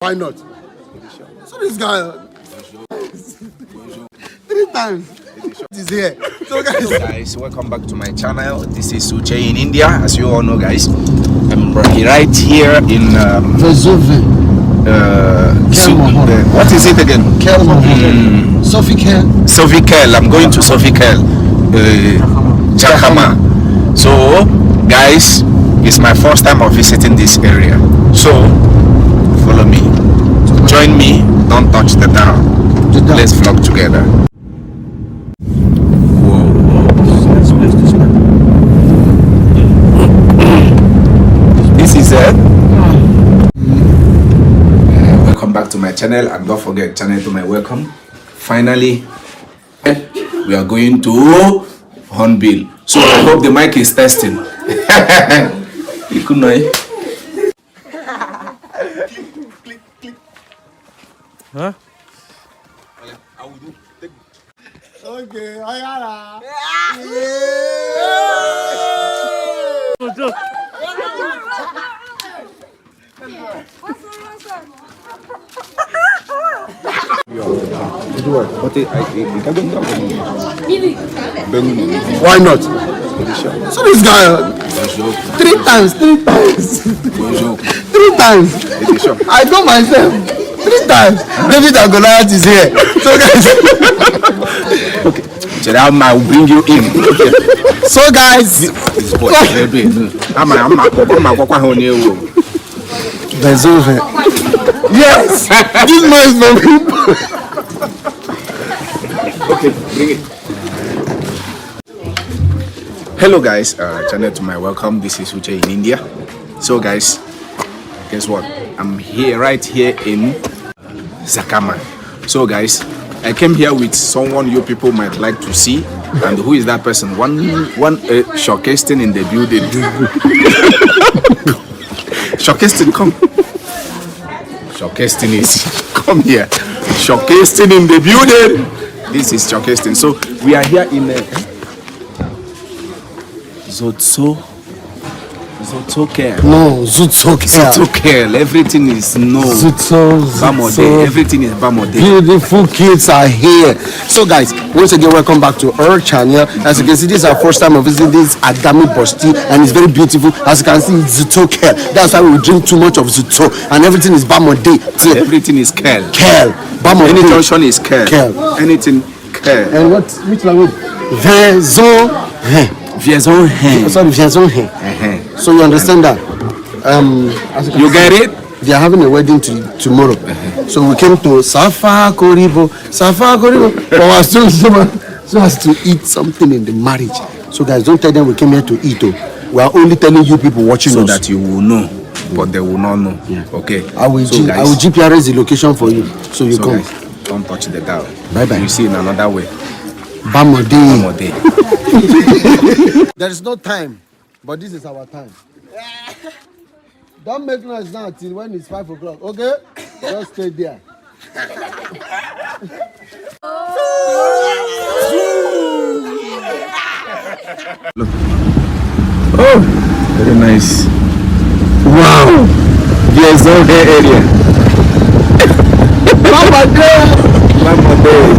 Why not? So this guy 3 times is here. So guys, welcome back to my channel. This is Uche in India, as you all know, guys. I'm right here in what is it again? Sofitel. I'm going to Sofitel, JAKHAMA. So guys, it's my first time of visiting this area, so follow me, join me, don't touch the dial. Let's vlog together. This is it. Welcome back to my channel, and don't forget channel to my welcome. Finally, we are going to Hornbill. So I hope the mic is testing. You could know. Huh? I will do. okay, I got Why not? So this guy 3 times. 3 times. I know myself 3 times. David and Goliath is here. So guys, okay. So now I will bring you in. So guys, yes, this man is my people. Okay, bring it. Hello guys, channel to my welcome. This is Uche in India. So guys, guess what? I'm here, right here in JAKHAMA. So guys, I came here with someone you people might like to see. And who is that person? One showcasing in the building. Showcasing, come. Showcasing is come here. Showcasing in the building. This is showcasing. So we are here in Zutsokel. No, Zutsokel. Everything is no. Bamode. Everything is Bamode. Beautiful kids are here. So guys, once again, welcome back to our channel. As you can see, this is our first time of visiting this Adami Bosti, and it's very beautiful. As you can see, it's Zutsokel. That's why we drink too much of Zutso, and everything is Bamode. Everything is Kel. Bamode. Any junction is Kel. Anything Kel. And which language? Viezon. So you understand that? You get it? They are having a wedding tomorrow. So we came to Safa Koribo, for our so as to eat something in the marriage. So guys, don't tell them we came here to eat. We are only telling you people watching so us. that you will know, but they will not know. Yeah. Okay. I will GPRS the location for you, so you come. Guys, don't touch the dial. Bye bye. You see in another way. Bamode. There is no time, but this is our time. Don't make noise now till when it's 5 o'clock, okay? Just stay there. Look. Oh, very nice. Wow. There's no hair area. Bamode.